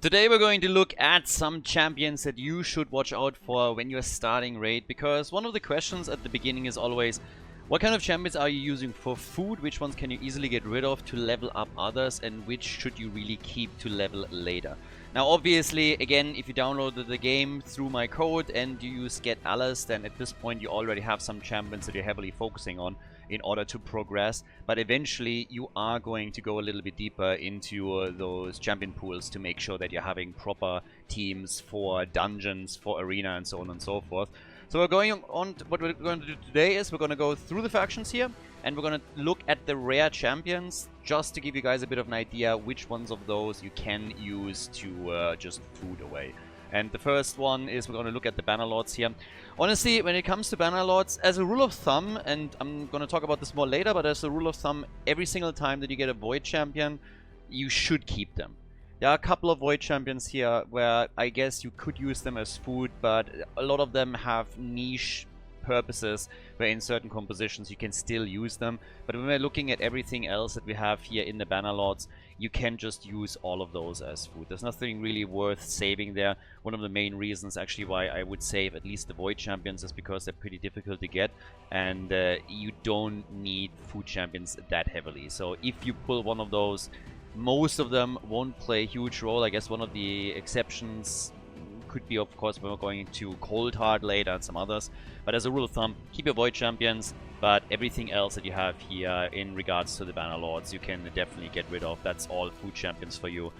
Today we're going to look at some champions that you should watch out for when you're starting Raid, because one of the questions at the beginning is always, what kind of champions are you using for food, which ones can you easily get rid of to level up others, and which should you really keep to level later. Now obviously, again, if you downloaded the game through my code and you use Get Alice, then at this point you already have some champions that you're heavily focusing on in order to progress, but eventually you are going to go a little bit deeper into those champion pools to make sure that you're having proper teams for dungeons, for arena, and so on and so forth. So what we're going to do today is we're going to go through the factions here, and we're going to look at the rare champions, just to give you guys a bit of an idea which ones of those you can use to just food away. And the first one is we're going to look at the Bannerlords here. Honestly, when it comes to Bannerlords, as a rule of thumb, and I'm going to talk about this more later, but as a rule of thumb, every single time that you get a Void champion, you should keep them. There are a couple of Void champions here where I guess you could use them as food, but a lot of them have niche purposes where in certain compositions you can still use them. But when we're looking at everything else that we have here in the Bannerlords, you can just use all of those as food. There's nothing really worth saving there. One of the main reasons actually why I would save at least the Void champions is because they're pretty difficult to get, and you don't need food champions that heavily. So if you pull one of those, most of them won't play a huge role. I guess one of the exceptions could be, of course, when we're going to Coldheart later and some others. But as a rule of thumb, keep your Void champions, but everything else that you have here in regards to the Bannerlords, you can definitely get rid of. That's all food champions for you.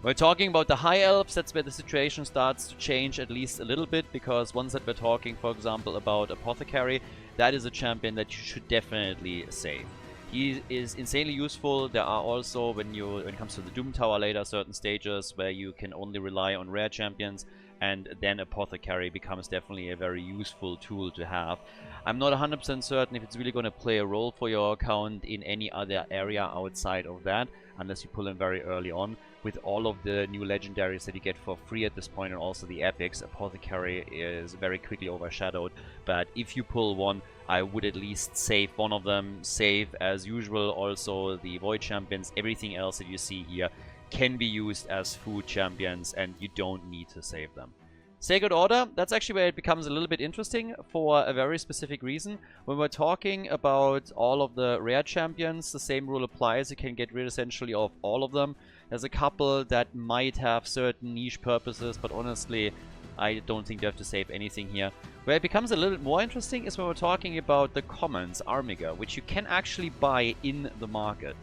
We're talking about the High Elves. That's where the situation starts to change at least a little bit, because once that we're talking, for example, about Apothecary, that is a champion that you should definitely save. He is insanely useful. There are also, when it comes to the Doom Tower later, certain stages where you can only rely on rare champions, and then Apothecary becomes definitely a very useful tool to have. I'm not 100% certain if it's really going to play a role for your account in any other area outside of that, unless you pull him very early on. With all of the new legendaries that you get for free at this point, and also the epics, Apothecary is very quickly overshadowed. But if you pull one, I would at least save one of them. Save, as usual, also the Void champions. Everything else that you see here can be used as food champions, and you don't need to save them. Sacred Order, that's actually where it becomes a little bit interesting for a very specific reason. When we're talking about all of the rare champions, the same rule applies. You can get rid essentially of all of them. There's a couple that might have certain niche purposes, but honestly, I don't think you have to save anything here. Where it becomes a little bit more interesting is when we're talking about the commons, Armiger, which you can actually buy in the market.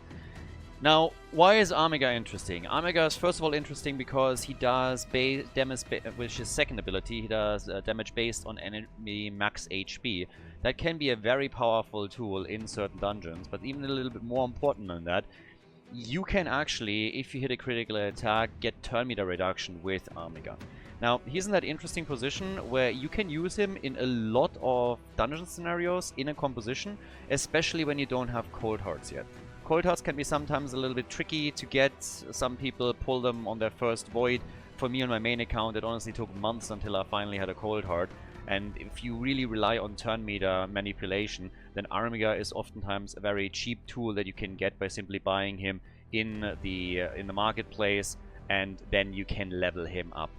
Now, why is Armiger interesting? Armiger is first of all interesting because he does damage, which is second ability, he does damage based on enemy max HP. That can be a very powerful tool in certain dungeons, but even a little bit more important than that, you can actually, if you hit a critical attack, get turn meter reduction with Armiger. Now, he's in that interesting position where you can use him in a lot of dungeon scenarios in a composition, especially when you don't have Coldhearts yet. Coldhearts can be sometimes a little bit tricky to get. Some people pull them on their first Void. For me on my main account, it honestly took months until I finally had a Coldheart. And if you really rely on turn meter manipulation, then Armiger is oftentimes a very cheap tool that you can get by simply buying him in the marketplace, and then you can level him up.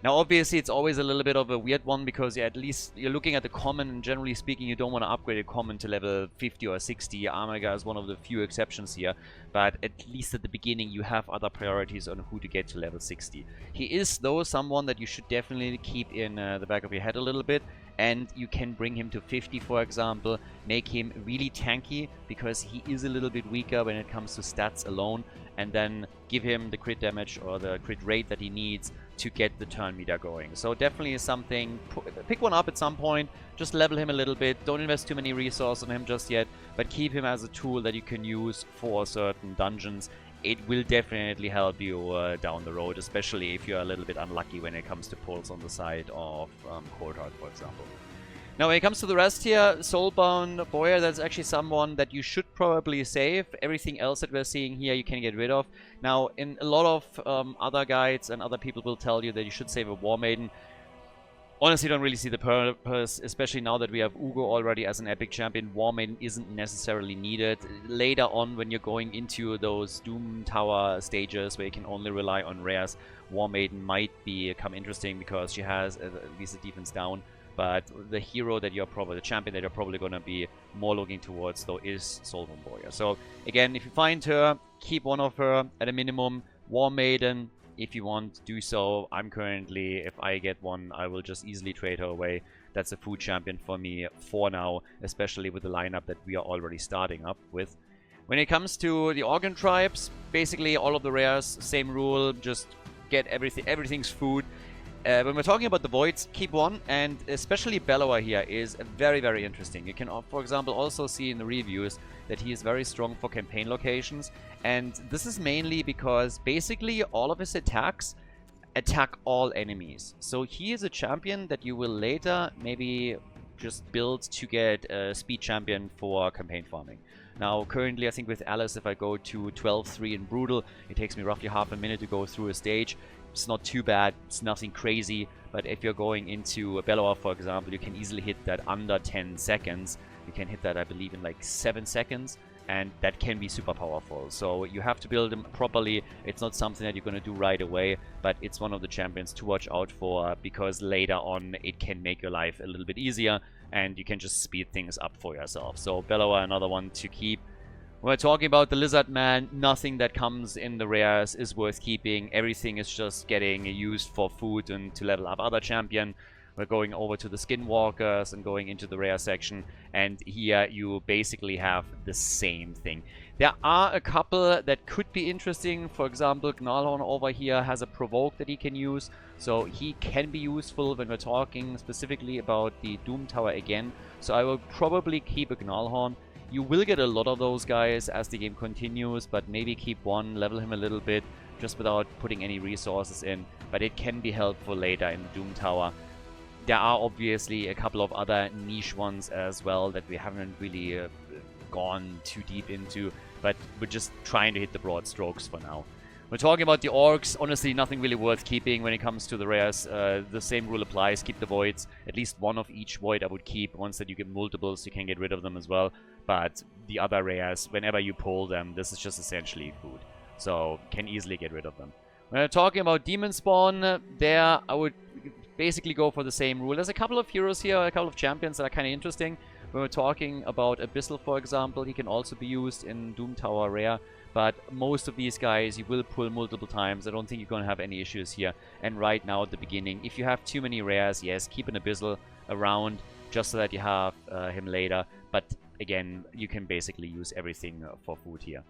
Now obviously it's always a little bit of a weird one, because at least you're looking at the common, and generally speaking you don't want to upgrade a common to level 50 or 60. Armiger is one of the few exceptions here, but at least at the beginning you have other priorities on who to get to level 60. He is though someone that you should definitely keep in the back of your head a little bit, and you can bring him to 50 for example, make him really tanky because he is a little bit weaker when it comes to stats alone, and then give him the crit damage or the crit rate that he needs to get the turn meter going. So definitely something, pick one up at some point, just level him a little bit, don't invest too many resources on him just yet, but keep him as a tool that you can use for certain dungeons. It will definitely help you down the road, especially if you're a little bit unlucky when it comes to pulls on the side of Coldheart, for example. Now, when it comes to the rest here, Soulbound Boyar, that's actually someone that you should probably save. Everything else that we're seeing here, you can get rid of. Now, in a lot of other guides and other people will tell you that you should save a War Maiden. Honestly, don't really see the purpose, especially now that we have Ugo already as an epic champion. War Maiden isn't necessarily needed. Later on, when you're going into those Doom Tower stages where you can only rely on rares, War Maiden might become interesting because she has at least a defense down. But the hero that the champion that you're probably going to be more looking towards, though, is Soulform Warrior. So, again, if you find her, keep one of her at a minimum. War Maiden, if you want, do so. I'm currently, if I get one, I will just easily trade her away. That's a food champion for me for now, especially with the lineup that we are already starting up with. When it comes to the Organ Tribes, basically all of the rares, same rule, just get everything's food. When we're talking about the Voids, keep one, and especially Bellower here is very, very interesting. You can, for example, also see in the reviews that he is very strong for campaign locations, and this is mainly because basically all of his attacks attack all enemies. So he is a champion that you will later maybe just build to get a speed champion for campaign farming. Now, currently, I think with Alice, if I go to 12-3 in Brutal, it takes me roughly half a minute to go through a stage. It's not too bad, it's nothing crazy, but if you're going into a Bellower, for example, you can easily hit that under 10 seconds. You can hit that, I believe, in like 7 seconds, and that can be super powerful. So you have to build them properly. It's not something that you're going to do right away, but it's one of the champions to watch out for, because later on it can make your life a little bit easier, and you can just speed things up for yourself. So Bellower, another one to keep. When we're talking about the Lizard Man, nothing that comes in the rares is worth keeping. Everything is just getting used for food and to level up other champion. We're going over to the Skinwalkers and going into the rare section, and here you basically have the same thing. There are a couple that could be interesting. For example, Gnarlhorn over here has a provoke that he can use, so he can be useful when we're talking specifically about the Doom Tower again. So I will probably keep a Gnarlhorn. You will get a lot of those guys as the game continues, but maybe keep one, level him a little bit, just without putting any resources in. But it can be helpful later in the Doom Tower. There are obviously a couple of other niche ones as well that we haven't really gone too deep into, but we're just trying to hit the broad strokes for now. We're talking about the Orcs. Honestly, nothing really worth keeping when it comes to the rares. The same rule applies. Keep the Voids. At least one of each Void I would keep. Once that you get multiples, you can get rid of them as well. But the other rares, whenever you pull them, this is just essentially food. So, can easily get rid of them. When we're talking about Demon Spawn, there I would basically go for the same rule. There's a couple of heroes here, a couple of champions that are kind of interesting. When we're talking about Abyssal, for example, he can also be used in Doom Tower Rare. But most of these guys you will pull multiple times. I don't think you're going to have any issues here. And right now at the beginning, if you have too many rares, yes, keep an Abyssal around just so that you have him later. But again, you can basically use everything for food here.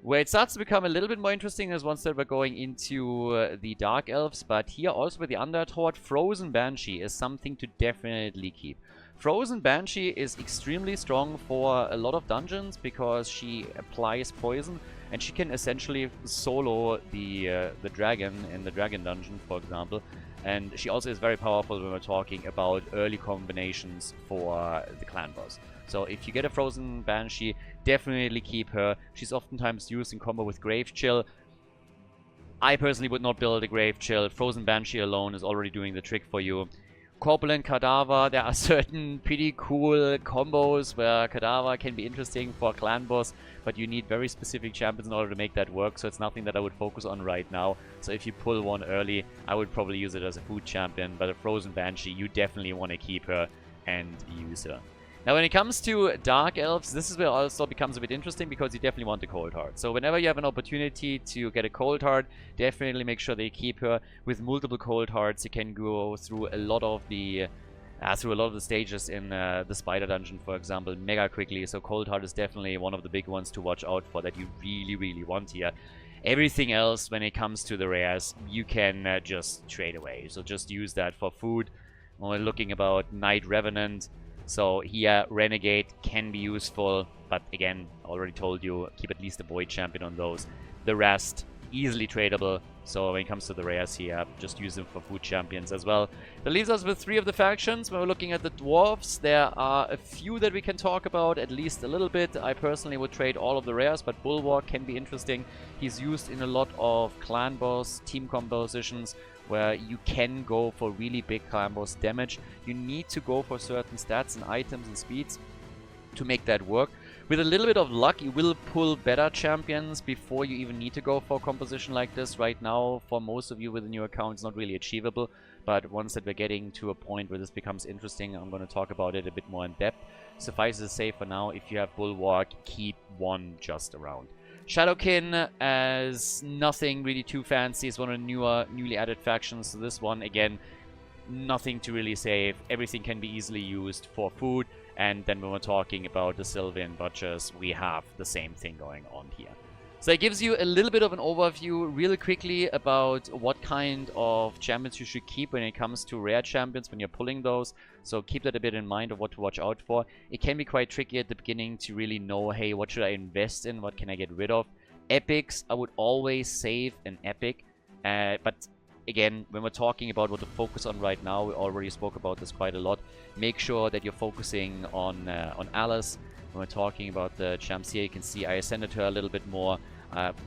Where it starts to become a little bit more interesting is once that we're going into the Dark Elves. But here also with the Underthought, Frozen Banshee is something to definitely keep. Frozen Banshee is extremely strong for a lot of dungeons because she applies poison, and she can essentially solo the dragon in the dragon dungeon, for example. And she also is very powerful when we're talking about early combinations for the clan boss. So if you get a Frozen Banshee, definitely keep her. She's oftentimes used in combo with Grave Chill. I personally would not build a Grave Chill. Frozen Banshee alone is already doing the trick for you. Corpulent Cadaver, there are certain pretty cool combos where Cadaver can be interesting for a clan boss, but you need very specific champions in order to make that work, so it's nothing that I would focus on right now. So if you pull one early, I would probably use it as a food champion, but a Frozen Banshee, you definitely want to keep her and use her. Now when it comes to Dark Elves, this is where it also becomes a bit interesting because you definitely want the Cold Heart. So whenever you have an opportunity to get a Cold Heart, definitely make sure that you keep her. With multiple Cold Hearts, you can go through a lot of the stages in the Spider Dungeon, for example, mega quickly. So Cold Heart is definitely one of the big ones to watch out for that you really, really want here. Everything else, when it comes to the rares, you can just trade away. So just use that for food. When we're looking about Night Revenant, so here, Renegade can be useful, but again, already told you, keep at least a Void champion on those. The rest, easily tradable, so when it comes to the rares here, just use them for food champions as well. That leaves us with 3 of the factions. When we're looking at the Dwarves, there are a few that we can talk about, at least a little bit. I personally would trade all of the rares, but Bulwark can be interesting. He's used in a lot of clan boss team compositions, where you can go for really big clan boss damage. You need to go for certain stats and items and speeds to make that work. With a little bit of luck, you will pull better champions before you even need to go for a composition like this. Right now, for most of you with a new account, it's not really achievable. But once that we're getting to a point where this becomes interesting, I'm going to talk about it a bit more in depth. Suffice to say for now, if you have Bulwark, keep one just around. Shadowkin as nothing really too fancy. It's one of the newly added factions. So this one, again, nothing to really save. Everything can be easily used for food. And then when we're talking about the Sylvan Butchers, we have the same thing going on here. So it gives you a little bit of an overview really quickly about what kind of champions you should keep when it comes to rare champions when you're pulling those. So keep that a bit in mind of what to watch out for. It can be quite tricky at the beginning to really know, hey, what should I invest in? What can I get rid of? Epics, I would always save an epic. But again, when we're talking about what to focus on right now, we already spoke about this quite a lot. Make sure that you're focusing on Alice. When we're talking about the champs here, you can see I ascended her a little bit more.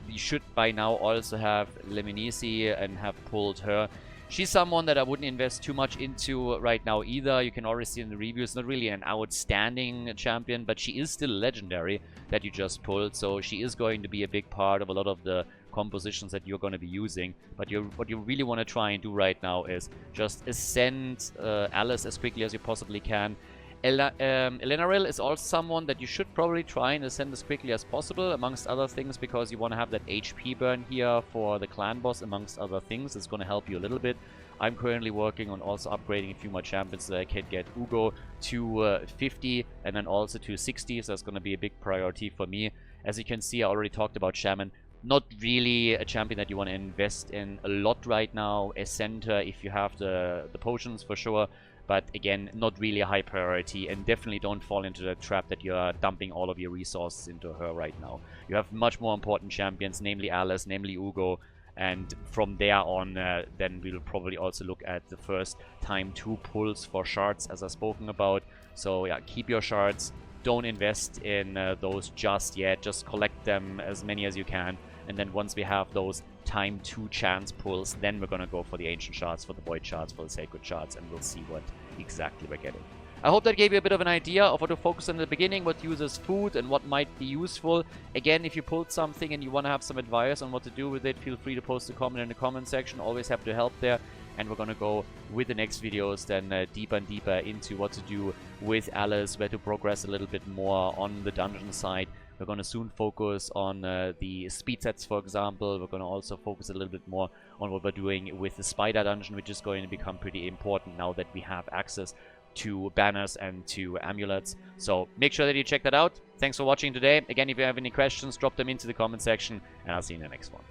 You should by now also have Leminisi and have pulled her. She's someone that I wouldn't invest too much into right now either. You can already see in the reviews, not really an outstanding champion, but she is still legendary that you just pulled. So she is going to be a big part of a lot of the compositions that you're going to be using. But what you really want to try and do right now is just ascend Alice as quickly as you possibly can. Elenarel is also someone that you should probably try and ascend as quickly as possible, amongst other things, because you want to have that HP burn here for the clan boss, amongst other things. It's going to help you a little bit. I'm currently working on also upgrading a few more champions so that I can get Ugo to 50 and then also to 60, so that's going to be a big priority for me. As you can see, I already talked about Shaman. Not really a champion that you want to invest in a lot right now. Ascend her if you have the potions for sure. But again, not really a high priority, and definitely don't fall into the trap that you're dumping all of your resources into her right now. You have much more important champions, namely Alice, namely Ugo, and from there on, then we'll probably also look at the first time 2 pulls for shards, as I've spoken about. So yeah, keep your shards. Don't invest in those just yet. Just collect them as many as you can. And then once we have those time 2 chance pulls, then we're going to go for the ancient shards, for the void shards, for the sacred shards, and we'll see what exactly we're getting. I hope that gave you a bit of an idea of what to focus on in the beginning, what uses food and what might be useful. Again, if you pulled something and you want to have some advice on what to do with it, feel free to post a comment in the comment section. Always happy to help there. And we're going to go with the next videos then deeper and deeper into what to do with Alice, where to progress a little bit more on the dungeon side. We're going to soon focus on the speed sets, for example. We're going to also focus a little bit more on what we're doing with the spider dungeon, which is going to become pretty important now that we have access to banners and to amulets. So make sure that you check that out. Thanks for watching today. Again, if you have any questions, drop them into the comment section, and I'll see you in the next one.